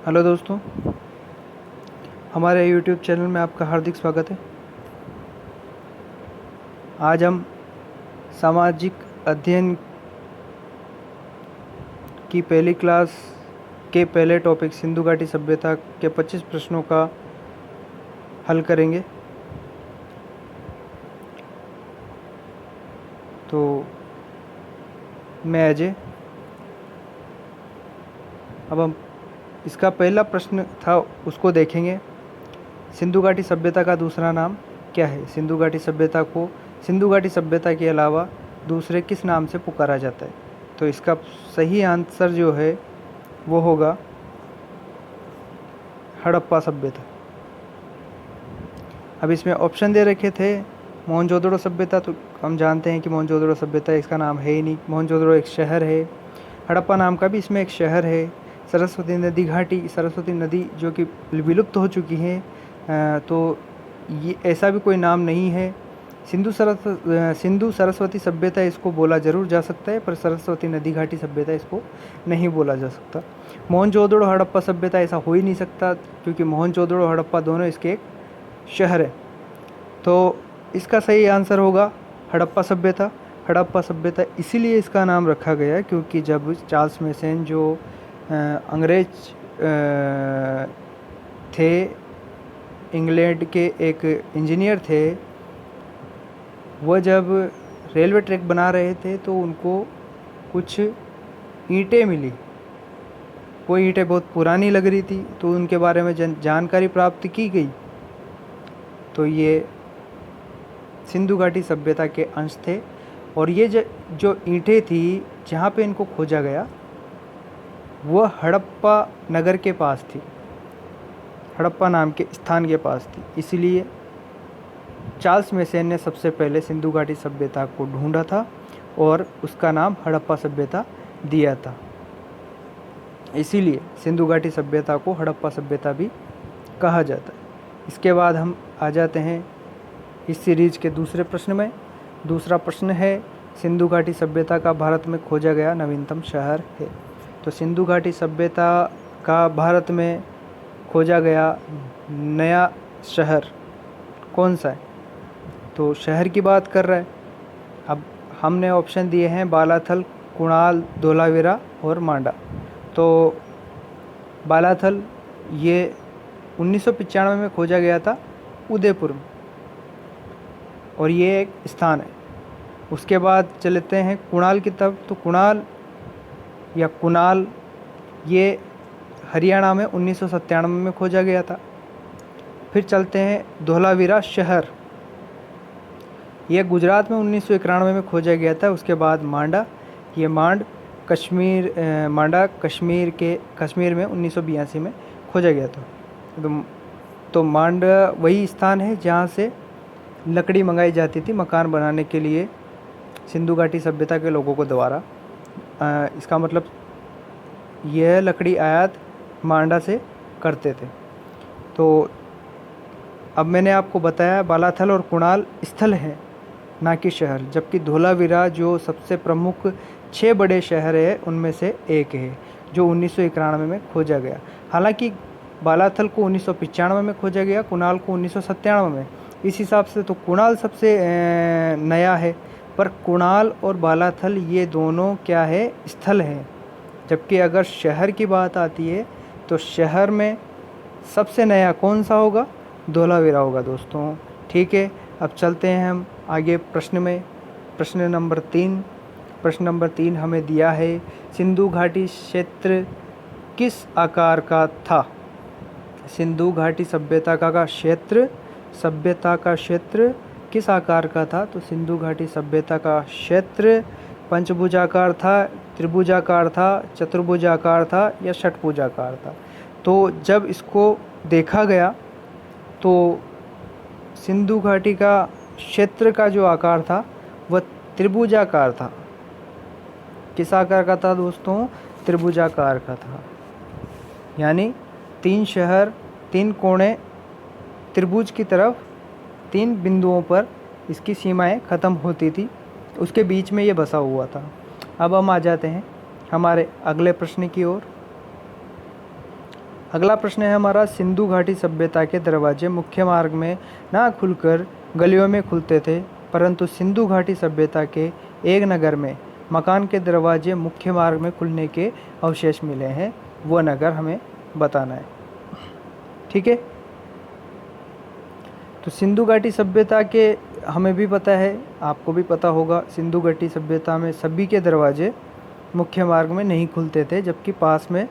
Hello दोस्तों, हमारे YouTube channel में आपका हार्दिक स्वागत है। आज हम सामाजिक अध्ययन की पहली क्लास के पहले टॉपिक सिंधु घाटी सभ्यता के 25 प्रश्नों का हल करेंगे। तो मैं अजय। अब हम इसका पहला प्रश्न था उसको देखेंगे। सिंधु घाटी सभ्यता का दूसरा नाम क्या है? सिंधु घाटी सभ्यता को सिंधु घाटी सभ्यता के अलावा दूसरे किस नाम से पुकारा जाता है? तो इसका सही आंसर जो है वो होगा हड़प्पा सभ्यता। अब इसमें ऑप्शन दे रखे थे मोहनजोदड़ो सभ्यता, तो हम जानते हैं कि मोहनजोदड़ो सभ्यता इसका नाम है ही नहीं। मोहनजोदड़ो एक शहर है। हड़प्पा नाम का भी इसमें एक शहर है। सरस्वती नदी घाटी, सरस्वती नदी जो कि विलुप्त हो चुकी है, तो ये ऐसा भी कोई नाम नहीं है। सिंधु सरस्वती सभ्यता इसको बोला जरूर जा सकता है, पर सरस्वती नदी घाटी सभ्यता इसको नहीं बोला जा सकता। मोहनजोदड़ो हड़प्पा सभ्यता ऐसा हो ही नहीं सकता, क्योंकि मोहनजोदड़ो हड़प्पा दोनों इसके एक शहर है। तो इसका सही आंसर होगा हड़प्पा सभ्यता। हड़प्पा सभ्यता इसीलिए इसका नाम रखा गया क्योंकि जब चार्ल्स मेसन जो अंग्रेज थे, इंग्लैंड के एक इंजीनियर थे, वह जब रेलवे ट्रैक बना रहे थे तो उनको कुछ ईंटें मिली। वो ईंटें बहुत पुरानी लग रही थी, तो उनके बारे में जानकारी प्राप्त की गई। तो ये सिंधु घाटी सभ्यता के अंश थे। और ये जो ईंटें थी जहाँ पे इनको खोजा गया वह हड़प्पा नगर के पास थी, हड़प्पा नाम के स्थान के पास थी। इसलिए चार्ल्स मेसन ने सबसे पहले सिंधु घाटी सभ्यता को ढूंढा था और उसका नाम हड़प्पा सभ्यता दिया था। इसीलिए सिंधु घाटी सभ्यता को हड़प्पा सभ्यता भी कहा जाता है। इसके बाद हम आ जाते हैं इस सीरीज के दूसरे प्रश्न में। दूसरा प्रश्न है सिंधु घाटी सभ्यता का भारत में खोजा गया नवीनतम शहर है। तो सिंधु घाटी सभ्यता का भारत में खोजा गया नया शहर कौन सा है? तो शहर की बात कर रहा है। अब हमने ऑप्शन दिए हैं बालाथल, कुणाल, धोलावीरा और मांडा। तो बालाथल ये 1995 में खोजा गया था उदयपुर में, और ये एक स्थान है। उसके बाद चलते हैं कुणाल की तरफ। तो कुणाल या कुणाल ये हरियाणा में 1997 में खोजा गया था। फिर चलते हैं धोलावीरा शहर, यह गुजरात में 1991 में खोजा गया था। उसके बाद मांडा, ये मांडा कश्मीर में 1982 में खोजा गया था। तो मांडा वही स्थान है जहाँ से लकड़ी मंगाई जाती थी मकान बनाने के लिए सिंधु घाटी सभ्यता के लोगों को द्वारा। इसका मतलब यह लकड़ी आयात मांडा से करते थे। तो अब मैंने आपको बताया बालाथल और कुणाल स्थल है, ना कि शहर, जबकि धोलावीरा जो सबसे प्रमुख 6 बड़े शहर है उनमें से एक है, जो 1991 में खोजा गया। हालांकि बालाथल को 1995 में खोजा गया, कुणाल को 1997 में। इस हिसाब से तो कुणाल सबसे नया है, पर कुणाल और बालाथल ये दोनों क्या है, स्थल हैं। जबकि अगर शहर की बात आती है तो शहर में सबसे नया कौन सा होगा? धोलावीरा होगा दोस्तों। ठीक है, अब चलते हैं हम आगे प्रश्न में। प्रश्न नंबर 3 हमें दिया है सिंधु घाटी क्षेत्र किस आकार का था? सिंधु घाटी सभ्यता का क्षेत्र किस आकार का था? तो सिंधु घाटी सभ्यता का क्षेत्र पंचभुजाकार था, त्रिभुजाकार था, चतुर्भुजाकार था या षटभुजाकार था? तो जब इसको देखा गया तो सिंधु घाटी का क्षेत्र का जो आकार था वह त्रिभुजाकार था। किस आकार का था दोस्तों? त्रिभुजाकार का था। यानी 3 शहर, 3 कोणे त्रिभुज की तरफ 3 बिंदुओं पर इसकी सीमाएं ख़त्म होती थी, उसके बीच में ये बसा हुआ था। अब हम आ जाते हैं हमारे अगले प्रश्न की ओर। अगला प्रश्न है हमारा, सिंधु घाटी सभ्यता के दरवाजे मुख्य मार्ग में ना खुलकर गलियों में खुलते थे, परंतु सिंधु घाटी सभ्यता के एक नगर में मकान के दरवाजे मुख्य मार्ग में खुलने के अवशेष मिले हैं। वो नगर हमें बताना है। ठीक है, तो सिंधु घाटी सभ्यता के हमें भी पता है, आपको भी पता होगा, सिंधु घाटी सभ्यता में सभी के दरवाजे मुख्य मार्ग में नहीं खुलते थे, जबकि पास में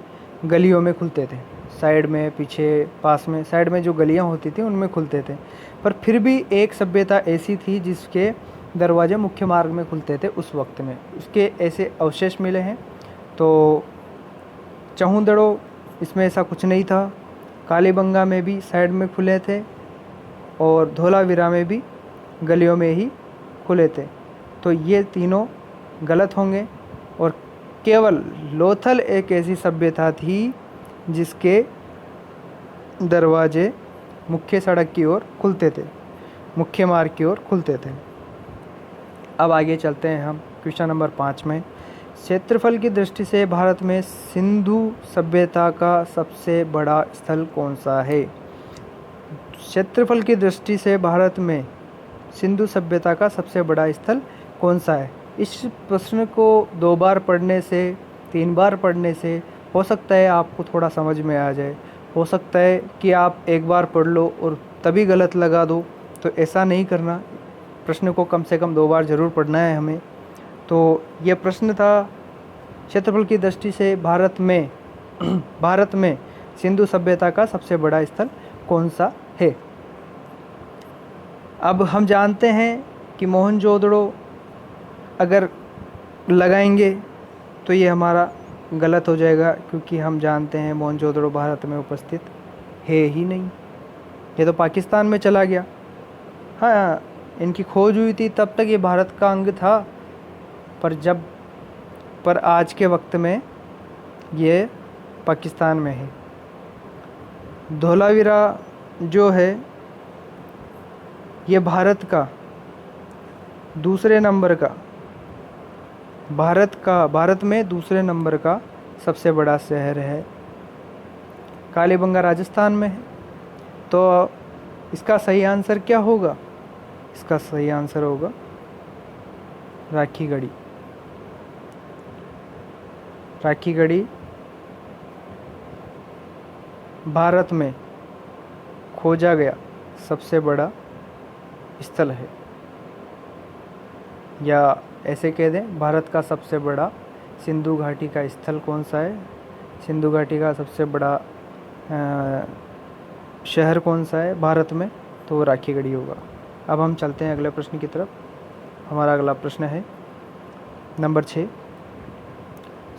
गलियों में खुलते थे। साइड में, पीछे, पास में, साइड में जो गलियां होती थी उनमें खुलते थे। पर फिर भी एक सभ्यता ऐसी थी जिसके दरवाजे मुख्य मार्ग में खुलते थे उस वक्त में, उसके ऐसे अवशेष मिले हैं। तो चहुंदड़ो, इसमें ऐसा कुछ नहीं था। कालीबंगा में भी साइड में खुले थे और धोलावीरा में भी गलियों में ही खुले थे। तो ये तीनों गलत होंगे। और केवल लोथल एक ऐसी सभ्यता थी जिसके दरवाजे मुख्य सड़क की ओर खुलते थे, मुख्य मार्ग की ओर खुलते थे। अब आगे चलते हैं हम क्वेश्चन नंबर 5 में। क्षेत्रफल की दृष्टि से भारत में सिंधु सभ्यता का सबसे बड़ा स्थल कौन सा है? क्षेत्रफल की दृष्टि से भारत में सिंधु सभ्यता का सबसे बड़ा स्थल कौन सा है? इस प्रश्न को 2 बार पढ़ने से, 3 बार पढ़ने से हो सकता है आपको थोड़ा समझ में आ जाए। हो सकता है कि आप एक बार पढ़ लो और तभी गलत लगा दो, तो ऐसा नहीं करना। प्रश्न को कम से कम 2 बार ज़रूर पढ़ना है हमें। तो ये प्रश्न था, क्षेत्रफल की दृष्टि से भारत में सिंधु सभ्यता का सबसे बड़ा स्थल कौन सा है? अब हम जानते हैं कि मोहनजोदड़ो अगर लगाएंगे तो ये हमारा गलत हो जाएगा, क्योंकि हम जानते हैं मोहनजोदड़ो भारत में उपस्थित है ही नहीं, ये तो पाकिस्तान में चला गया। हाँ, इनकी खोज हुई थी तब तक ये भारत का अंग था, पर आज के वक्त में ये पाकिस्तान में है। धोलावीरा जो है ये भारत का दूसरे नंबर का, भारत में दूसरे नंबर का सबसे बड़ा शहर है। कालीबंगा राजस्थान में है। तो इसका सही आंसर क्या होगा? इसका सही आंसर होगा राखीगढ़ी। राखीगढ़ी भारत में खोजा गया सबसे बड़ा स्थल है, या ऐसे कह दें भारत का सबसे बड़ा सिंधु घाटी का स्थल कौन सा है? सिंधु घाटी का सबसे बड़ा शहर कौन सा है भारत में? तो वो राखीगढ़ी होगा। अब हम चलते हैं अगले प्रश्न की तरफ। हमारा अगला प्रश्न है नंबर 6।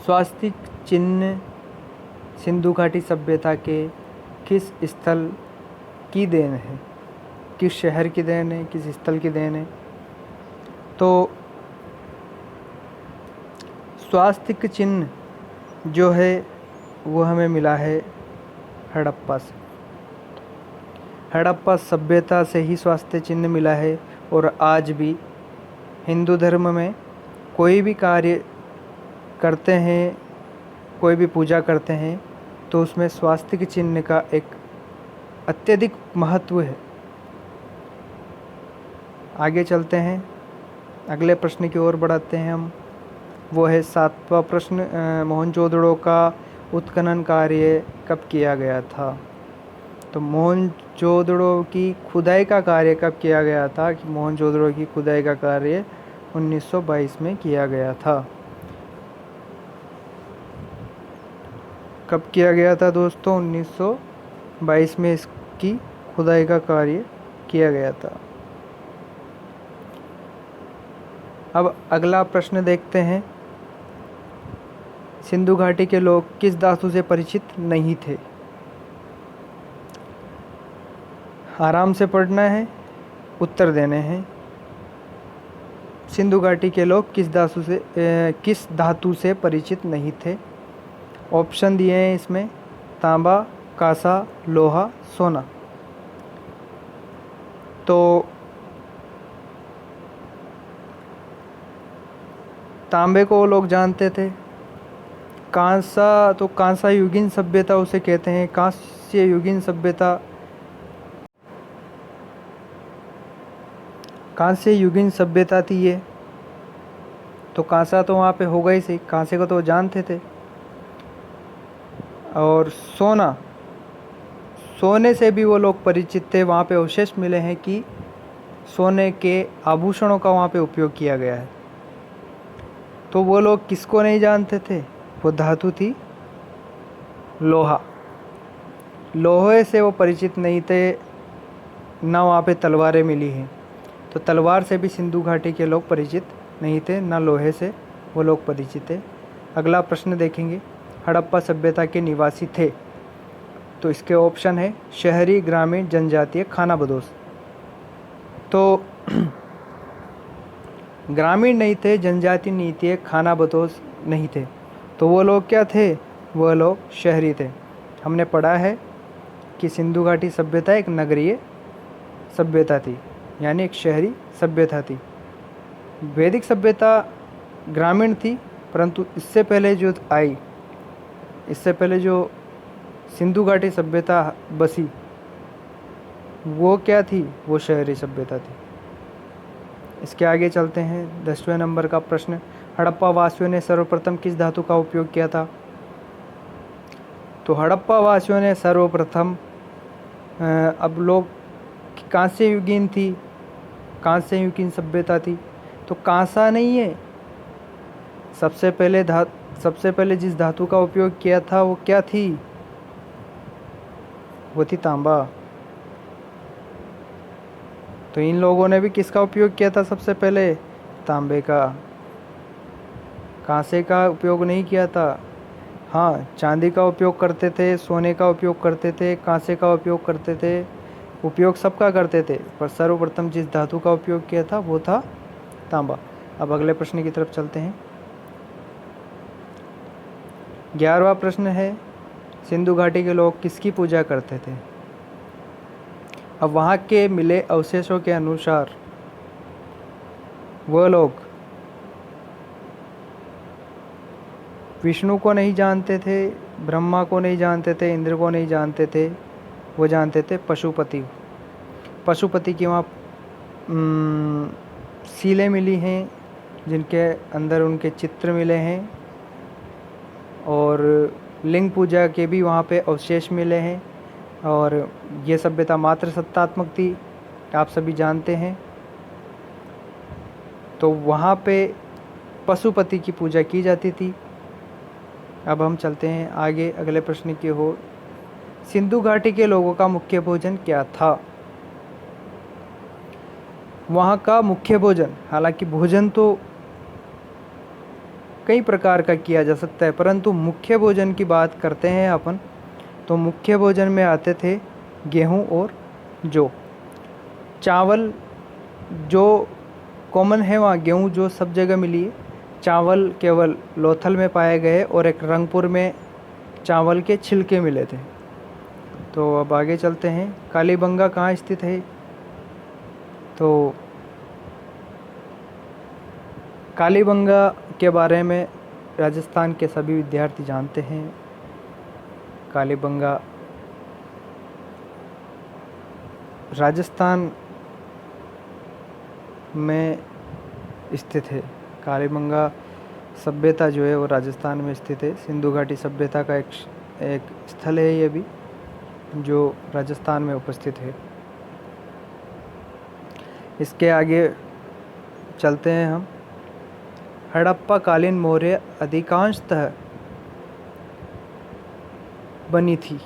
स्वास्तिक चिन्ह सिंधु घाटी सभ्यता के किस स्थल की देन है? किस शहर की देन है? किस स्थल की देन है? तो स्वास्तिक चिन्ह जो है वो हमें मिला है हड़प्पा से। हड़प्पा सभ्यता से ही स्वास्तिक चिन्ह मिला है। और आज भी हिंदू धर्म में कोई भी कार्य करते हैं, कोई भी पूजा करते हैं, तो उसमें स्वास्तिक चिन्ह का एक अत्यधिक महत्व है। आगे चलते हैं, अगले प्रश्न की ओर बढ़ाते हैं हम। वो है 7वां प्रश्न, मोहनजोदड़ो का उत्खनन कार्य कब किया गया था? तो मोहनजोदड़ो की खुदाई का कार्य कब किया गया था? कि मोहनजोदड़ो की खुदाई का कार्य 1922 में किया गया था। कब किया गया था दोस्तों? 1922 में इसकी खुदाई का कार्य किया गया था। अब अगला प्रश्न देखते हैं। सिंधु घाटी के लोग किस धातु से परिचित नहीं थे? आराम से पढ़ना है, उत्तर देने हैं। सिंधु घाटी के लोग किस धातु से परिचित नहीं थे? ऑप्शन दिए हैं इसमें, तांबा, कांसा, लोहा, सोना। तो तांबे को वो लोग जानते थे, कांसा, तो कांसा युगीन सभ्यता उसे कहते हैं। कांस्य युगीन सभ्यता, कांस्य युगीन सभ्यता थी ये। तो कांसा तो वहाँ पे होगा ही सही, कांसे को तो वो जानते थे। और सोना, सोने से भी वो लोग परिचित थे। वहाँ पे अवशेष मिले हैं कि सोने के आभूषणों का वहाँ पे उपयोग किया गया है। तो वो लोग किसको नहीं जानते थे? वो धातु थी लोहा। लोहे से वो परिचित नहीं थे, ना वहाँ पे तलवारें मिली हैं। तो तलवार से भी सिंधु घाटी के लोग परिचित नहीं थे, ना लोहे से वो लोग परिचित थे। अगला प्रश्न देखेंगे, हड़प्पा सभ्यता के निवासी थे। तो इसके ऑप्शन है शहरी, ग्रामीण, जनजातीय, खानाबदोश। तो ग्रामीण नहीं थे, जनजातीय नहीं थे, खानाबदोश नहीं थे। तो वो लोग क्या थे? वो लोग शहरी थे। हमने पढ़ा है कि सिंधु घाटी सभ्यता एक नगरीय सभ्यता थी, यानी एक शहरी सभ्यता थी। वैदिक सभ्यता ग्रामीण थी, परंतु इससे पहले जो आई, इससे पहले जो सिंधु घाटी सभ्यता बसी, वो क्या थी? वो शहरी सभ्यता थी। इसके आगे चलते हैं। 10वें नंबर का प्रश्न, हड़प्पा वासियों ने सर्वप्रथम किस धातु का उपयोग किया था? तो हड़प्पा वासियों ने सर्वप्रथम, अब लोग कांस्य युगीन थी, कांस्य युगीन सभ्यता थी, तो कांसा नहीं है। सबसे पहले जिस धातु का उपयोग किया था वो क्या थी? वो थी तांबा। तो इन लोगों ने भी किसका उपयोग किया था सबसे पहले? तांबे का। कांसे का उपयोग नहीं किया था। हाँ, चांदी का उपयोग करते थे, सोने का उपयोग करते थे, कांसे का उपयोग करते थे, उपयोग सबका करते थे, पर सर्वप्रथम जिस धातु का उपयोग किया था वो था तांबा। अब अगले प्रश्न की तरफ चलते हैं। 11वां प्रश्न है, सिंधु घाटी के लोग किसकी पूजा करते थे? अब वहाँ के मिले अवशेषों के अनुसार वो लोग विष्णु को नहीं जानते थे, ब्रह्मा को नहीं जानते थे, इंद्र को नहीं जानते थे, वो जानते थे पशुपति। पशुपति की वहाँ सीलें मिली हैं, जिनके अंदर उनके चित्र मिले हैं, और लिंग पूजा के भी वहाँ पे अवशेष मिले हैं। और ये सभ्यता मात्र सत्तात्मक थी, आप सभी जानते हैं। तो वहाँ पे पशुपति की पूजा की जाती थी। अब हम चलते हैं आगे अगले प्रश्न की ओर। सिंधु घाटी के लोगों का मुख्य भोजन क्या था? वहाँ का मुख्य भोजन, हालांकि भोजन तो कई प्रकार का किया जा सकता है, परंतु मुख्य भोजन की बात करते हैं अपन, तो मुख्य भोजन में आते थे गेहूँ और जौ। चावल जो कॉमन है वहाँ, गेहूँ जो सब जगह मिली है, चावल केवल लोथल में पाए गए, और एक रंगपुर में चावल के छिलके मिले थे। तो अब आगे चलते हैं। कालीबंगा कहाँ स्थित है? तो कालीबंगा के बारे में राजस्थान के सभी विद्यार्थी जानते हैं। कालीबंगा राजस्थान में स्थित है। कालीबंगा सभ्यता जो है वो राजस्थान में स्थित है। सिंधु घाटी सभ्यता का एक स्थल है ये भी, जो राजस्थान में उपस्थित है। इसके आगे चलते हैं हम। हड़प्पा कालीन मौर्य अधिकांशतः बनी थी,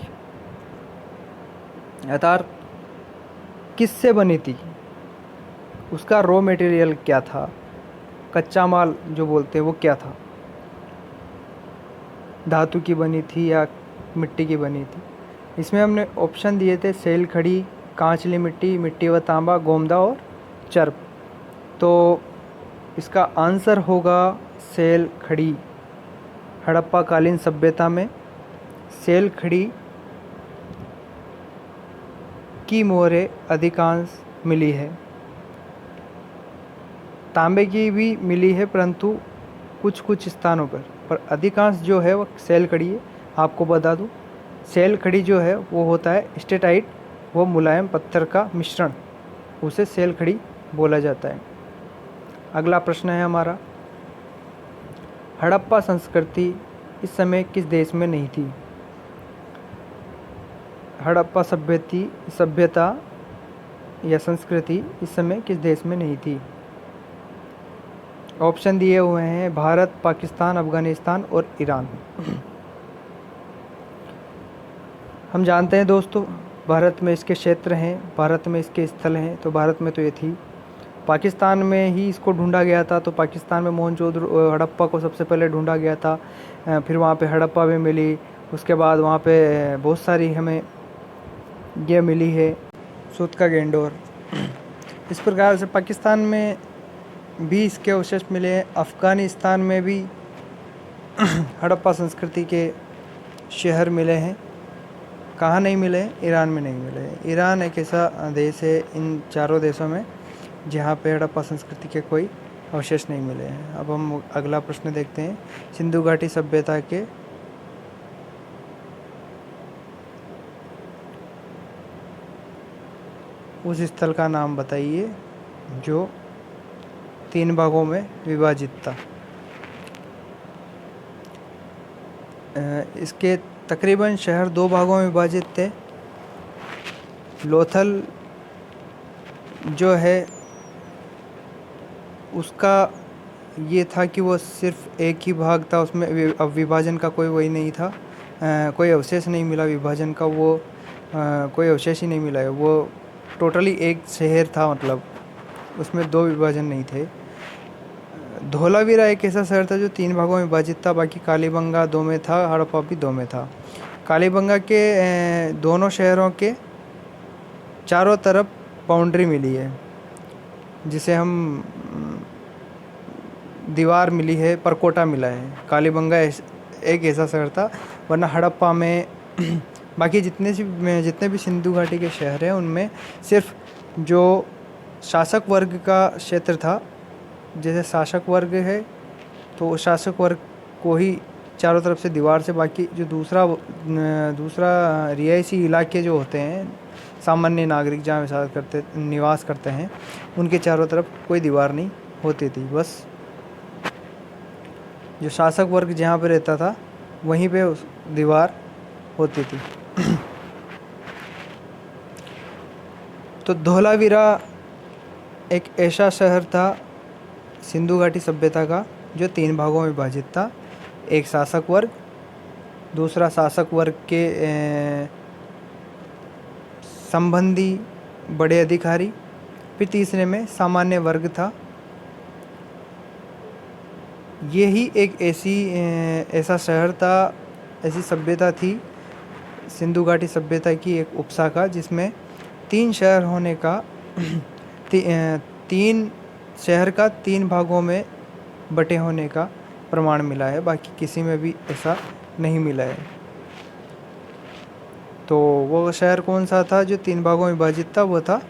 अर्थात किससे बनी थी? उसका रॉ मटेरियल क्या था? कच्चा माल जो बोलते हैं वो क्या था? धातु की बनी थी या मिट्टी की बनी थी? इसमें हमने ऑप्शन दिए थे सेल खड़ी, कांचली मिट्टी, मिट्टी व तांबा, गोमदा और चर्प। तो इसका आंसर होगा सेल खड़ी। हड़प्पा कालीन सभ्यता में सेल खड़ी की मोहरें अधिकांश मिली है। तांबे की भी मिली है, परंतु कुछ कुछ स्थानों पर। पर अधिकांश जो है वो सेल खड़ी है। आपको बता दूं, सेल खड़ी जो है वो होता है स्टेटाइट, वो मुलायम पत्थर का मिश्रण, उसे सेल खड़ी बोला जाता है। अगला प्रश्न है हमारा, हड़प्पा संस्कृति इस समय किस देश में नहीं थी? हड़प्पा सभ्यता या संस्कृति इस समय किस देश में नहीं थी? ऑप्शन दिए हुए हैं भारत, पाकिस्तान, अफगानिस्तान और ईरान। हम जानते हैं दोस्तों, भारत में इसके क्षेत्र हैं, भारत में इसके स्थल हैं, तो भारत में तो ये थी। पाकिस्तान में ही इसको ढूंढा गया था, तो पाकिस्तान में मोहनजोदड़ो हड़प्पा को सबसे पहले ढूंढा गया था। फिर वहाँ पे हड़प्पा भी मिली, उसके बाद वहाँ पे बहुत सारी हमें ये मिली है, सूतका गेंडोर। इस प्रकार से पाकिस्तान में भी इसके अवशेष मिले हैं। अफ़गानिस्तान में भी हड़प्पा संस्कृति के शहर मिले हैं। कहाँ नहीं मिले? ईरान में नहीं मिले। ईरान एक ऐसा देश है इन चारों देशों में जहाँ पे हड़प्पा संस्कृति के कोई अवशेष नहीं मिले हैं। अब हम अगला प्रश्न देखते हैं, सिंधु घाटी सभ्यता के उस स्थल का नाम बताइए जो 3 भागों में विभाजित था। इसके तकरीबन शहर 2 भागों में विभाजित थे। लोथल जो है उसका ये था कि वो सिर्फ एक ही भाग था, उसमें अब विभाजन का कोई वही नहीं था, कोई अवशेष नहीं मिला विभाजन का, वो कोई अवशेष ही नहीं मिला है। वो टोटली एक शहर था, मतलब उसमें 2 विभाजन नहीं थे। धोलावीरा एक ऐसा शहर था जो 3 भागों में विभाजित था, बाकी कालीबंगा 2 में था, हड़प्पा भी 2 में था। कालीबंगा के दोनों शहरों के चारों तरफ बाउंड्री मिली है, जिसे हम दीवार मिली है, परकोटा मिला है। कालीबंगा एक ऐसा शहर था, वरना हड़प्पा में बाकी जितने भी सिंधु घाटी के शहर हैं उनमें सिर्फ जो शासक वर्ग का क्षेत्र था, जैसे शासक वर्ग है तो शासक वर्ग को ही चारों तरफ से दीवार से, बाकी जो दूसरा रिहायशी इलाके जो होते हैं, सामान्य नागरिक जहाँ निवास करते हैं, उनके चारों तरफ कोई दीवार नहीं होती थी। बस जो शासक वर्ग जहाँ पे रहता था वहीं पे उस दीवार होती थी। तो धोलावीरा एक ऐसा शहर था सिंधु घाटी सभ्यता का जो 3 भागों में विभाजित था। एक शासक वर्ग, दूसरा शासक वर्ग के संबंधी बड़े अधिकारी, फिर तीसरे में सामान्य वर्ग था। यही एक ऐसा शहर था, ऐसी सभ्यता थी सिंधु घाटी सभ्यता की एक उपशाखा, जिसमें 3 शहर होने का 3 शहर का 3 भागों में बटे होने का प्रमाण मिला है, बाकी किसी में भी ऐसा नहीं मिला है। तो वो शहर कौन सा था जो 3 भागों में विभाजित था? वो था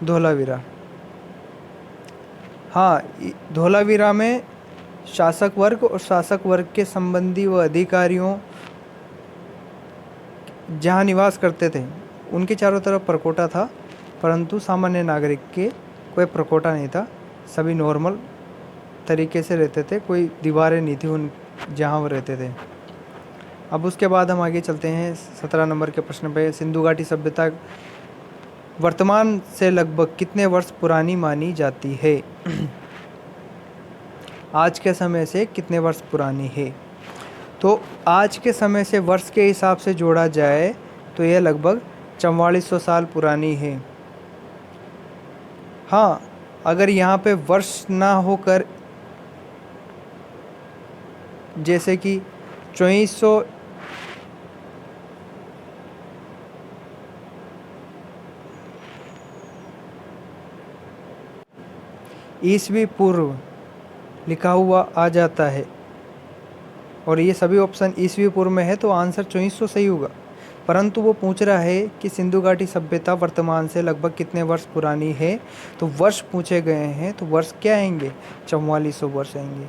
धोलावीरा। हाँ, धोलावीरा में शासक वर्ग और शासक वर्ग के संबंधी व अधिकारियों जहाँ निवास करते थे उनके चारों तरफ परकोटा था, परंतु सामान्य नागरिक के कोई परकोटा नहीं था। सभी नॉर्मल तरीके से रहते थे, कोई दीवारें नहीं थी उन जहाँ वो रहते थे। अब उसके बाद हम आगे चलते हैं 17 नंबर के प्रश्न पे। सिंधु घाटी सभ्यता वर्तमान से लगभग कितने वर्ष पुरानी मानी जाती है? आज के समय से कितने वर्ष पुरानी है? तो आज के समय से वर्ष के हिसाब से जोड़ा जाए तो यह लगभग 4400 साल पुरानी है। हाँ, अगर यहाँ पे वर्ष ना होकर जैसे कि 2400 ईस्वी पूर्व लिखा हुआ आ जाता है और ये सभी ऑप्शन ईस्वी पूर्व में है, तो आंसर 2400 सही होगा। परंतु वो पूछ रहा है कि सिंधु घाटी सभ्यता वर्तमान से लगभग कितने वर्ष पुरानी है, तो वर्ष पूछे गए हैं, तो वर्ष क्या आएंगे? 4400 वर्ष आएंगे।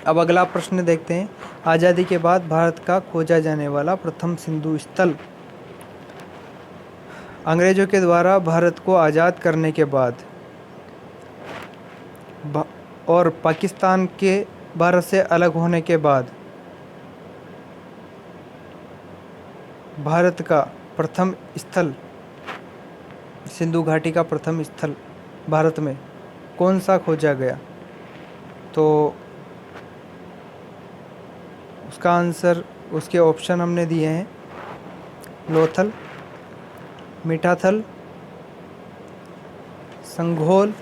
अब अगला प्रश्न देखते हैं। आज़ादी के बाद भारत का खोजा जाने वाला प्रथम सिंधु स्थल। अंग्रेजों के द्वारा भारत को आज़ाद करने के बाद और पाकिस्तान के भारत से अलग होने के बाद भारत का प्रथम स्थल, सिंधु घाटी का प्रथम स्थल भारत में कौन सा खोजा गया? तो उसका आंसर, उसके ऑप्शन हमने दिए हैं लोथल, मीठाथल, संघोल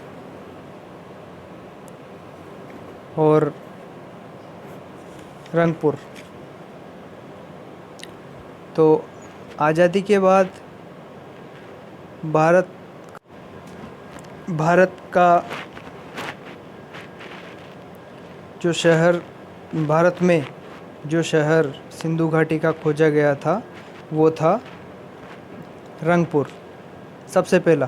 और रंगपुर। तो आज़ादी के बाद भारत का जो शहर, भारत में जो शहर सिंधु घाटी का खोजा गया था वो था रंगपुर। सबसे पहला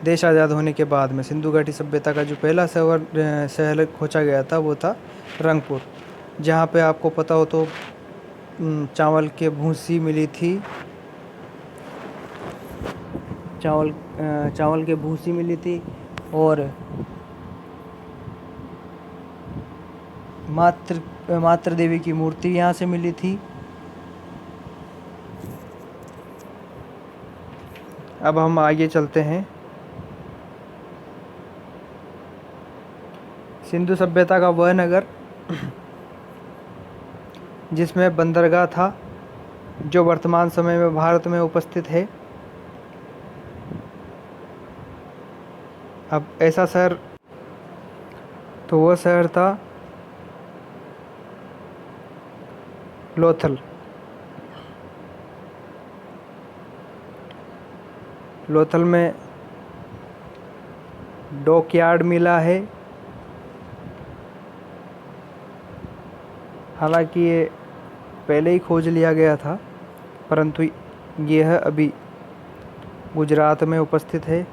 देश आज़ाद होने के बाद में सिंधु घाटी सभ्यता का जो पहला शहर खोजा गया था वो था रंगपुर, जहाँ पे आपको पता हो तो चावल के भूसी मिली थी, चावल के भूसी मिली थी और मातृ देवी की मूर्ति यहाँ से मिली थी। अब हम आगे चलते हैं। सिंधु सभ्यता का वह नगर जिसमें बंदरगाह था जो वर्तमान समय में भारत में उपस्थित है। अब ऐसा शहर, तो वह शहर था लोथल। लोथल में डॉकयार्ड मिला है। हालांकि ये पहले ही खोज लिया गया था, परंतु यह अभी गुजरात में उपस्थित है,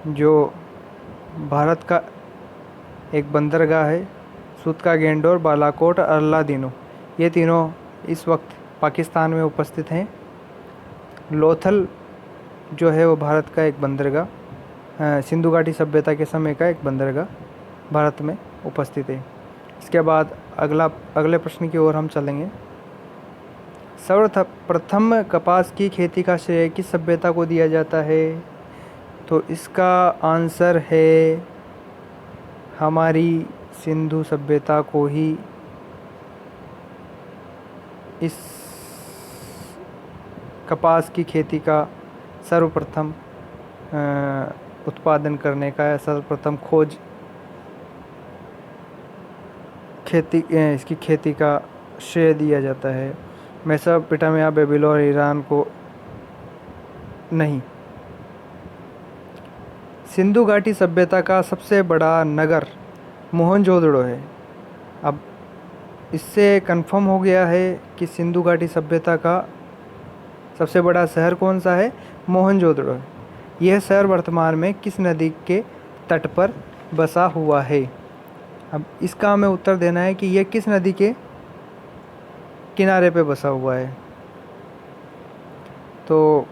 जो भारत का एक बंदरगाह है। सूतका गेंडोर, बालाकोट, अल्लादीनो, ये तीनों इस वक्त पाकिस्तान में उपस्थित हैं। लोथल जो है वो भारत का एक बंदरगाह, सिंधु घाटी सभ्यता के समय का एक बंदरगाह भारत में उपस्थित है। इसके बाद अगले प्रश्न की ओर हम चलेंगे। सर्वप्रथम कपास की खेती का श्रेय किस सभ्यता को दिया जाता है? तो इसका आंसर है हमारी सिंधु सभ्यता को ही इस कपास की खेती का सर्वप्रथम उत्पादन करने का या सर्वप्रथम खोज इसकी खेती का श्रेय दिया जाता है। मेसोपोटामिया, बेबीलोन और ईरान को नहीं। सिंधु घाटी सभ्यता का सबसे बड़ा नगर मोहनजोदड़ो है। अब इससे कंफर्म हो गया है कि सिंधु घाटी सभ्यता का सबसे बड़ा शहर कौन सा है? मोहनजोदड़ो है। यह शहर वर्तमान में किस नदी के तट पर बसा हुआ है? अब इसका हमें उत्तर देना है कि यह किस नदी के किनारे पे बसा हुआ है। तो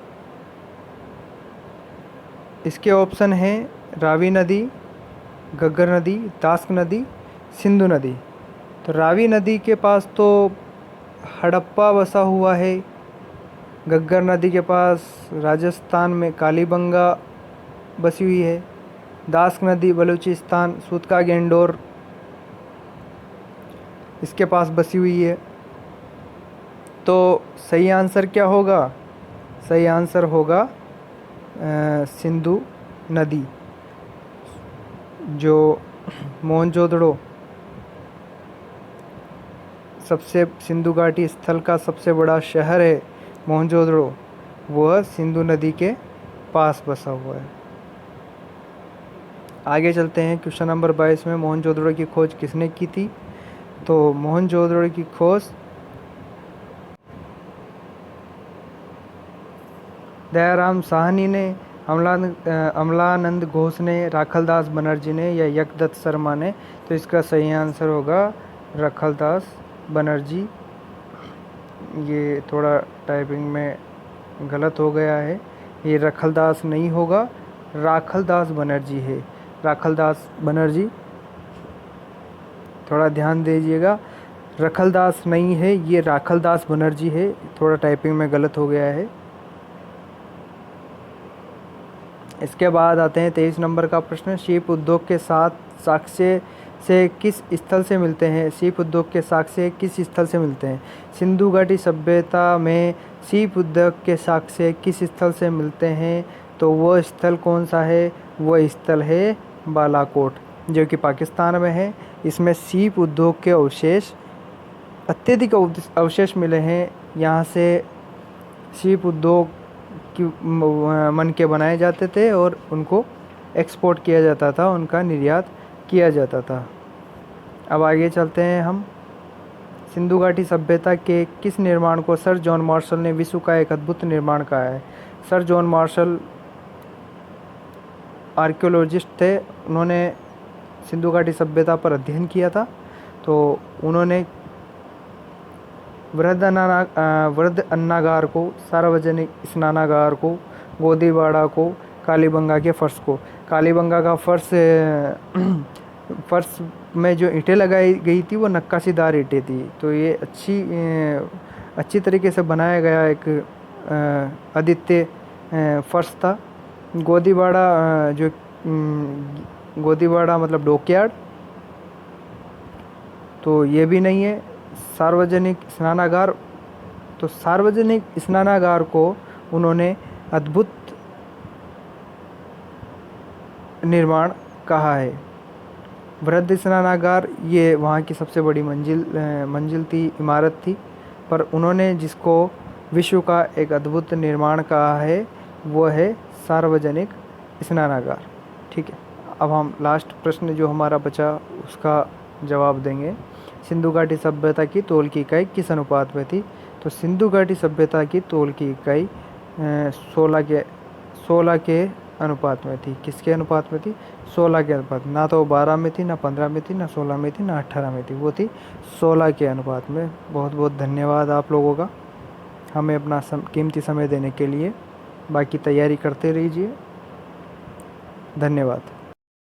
इसके ऑप्शन हैं रावी नदी, घग्गर नदी, दास्क नदी, सिंधु नदी। तो रावी नदी के पास तो हड़प्पा बसा हुआ है। घग्गर नदी के पास राजस्थान में कालीबंगा बसी हुई है। दास्क नदी बलूचिस्तान, सूतका गेंडोर इसके पास बसी हुई है। तो सही आंसर क्या होगा? सही आंसर होगा सिंधु नदी, जो मोहनजोदड़ो सिंधु घाटी स्थल का सबसे बड़ा शहर है मोहनजोदड़ो, वह सिंधु नदी के पास बसा हुआ है। आगे चलते हैं। क्वेश्चन नंबर 22 में मोहनजोदड़ो की खोज किसने की थी? तो मोहनजोदड़ो की खोज दयाराम साहनी ने अमलानंद घोष ने, राखलदास बनर्जी ने या यकदत्त शर्मा ने? तो इसका सही आंसर होगा राखलदास बनर्जी। ये थोड़ा टाइपिंग में गलत हो गया है, ये राखलदास नहीं होगा, राखलदास बनर्जी है, राखलदास बनर्जी। थोड़ा ध्यान दीजिएगा, राखलदास नहीं है, ये राखलदास बनर्जी है, थोड़ा टाइपिंग में गलत हो गया है। इसके बाद आते हैं 23 नंबर का प्रश्न। शिप उद्योग के साथ साक्ष्य से किस स्थल से मिलते हैं? शिप उद्योग के साक्ष्य किस स्थल से मिलते हैं? सिंधु घाटी सभ्यता में शिप उद्योग के साक्ष्य किस स्थल से मिलते हैं? तो वह स्थल कौन सा है? वह स्थल है बालाकोट, जो कि पाकिस्तान में है। इसमें शिप उद्योग के अवशेष, अत्यधिक अवशेष मिले हैं। यहाँ से शिप उद्योग की मन के बनाए जाते थे और उनको एक्सपोर्ट किया जाता था, उनका निर्यात किया जाता था। अब आगे चलते हैं हम। सिंधु घाटी सभ्यता के किस निर्माण को सर जॉन मार्शल ने विश्व का एक अद्भुत निर्माण कहा है? सर जॉन मार्शल आर्कियोलॉजिस्ट थे, उन्होंने सिंधु घाटी सभ्यता पर अध्ययन किया था। तो उन्होंने वृहद अन्नागार को, सार्वजनिक स्नानागार को, गोदीबाड़ा को, कालीबंगा के फर्श को, कालीबंगा का फर्श में जो ईंटें लगाई गई थी वो नक्काशीदार ईंटें थी। तो ये अच्छी तरीके से बनाया गया एक अद्वितीय फर्श था। गोदीबाड़ा मतलब डॉकयार्ड, तो ये भी नहीं है। सार्वजनिक स्नानागार, तो सार्वजनिक स्नानागार को उन्होंने अद्भुत निर्माण कहा है। वृहद स्नानागार ये वहाँ की सबसे बड़ी मंजिल थी, इमारत थी, पर उन्होंने जिसको विश्व का एक अद्भुत निर्माण कहा है वो है सार्वजनिक स्नानागार। ठीक है, अब हम लास्ट प्रश्न जो हमारा बचा उसका जवाब देंगे। सिंधु घाटी सभ्यता की तौल की इकाई किस अनुपात में थी? तो सिंधु घाटी सभ्यता की तौल की इकाई 16 के अनुपात में थी। किसके अनुपात में थी? 16 के अनुपात। ना तो 12 में थी, ना 15 में थी, ना 16 में थी, ना 18 में थी, वो थी 16 के अनुपात में। बहुत बहुत धन्यवाद आप लोगों का, हमें अपना कीमती समय देने के लिए। बाकी तैयारी करते रहिए। धन्यवाद।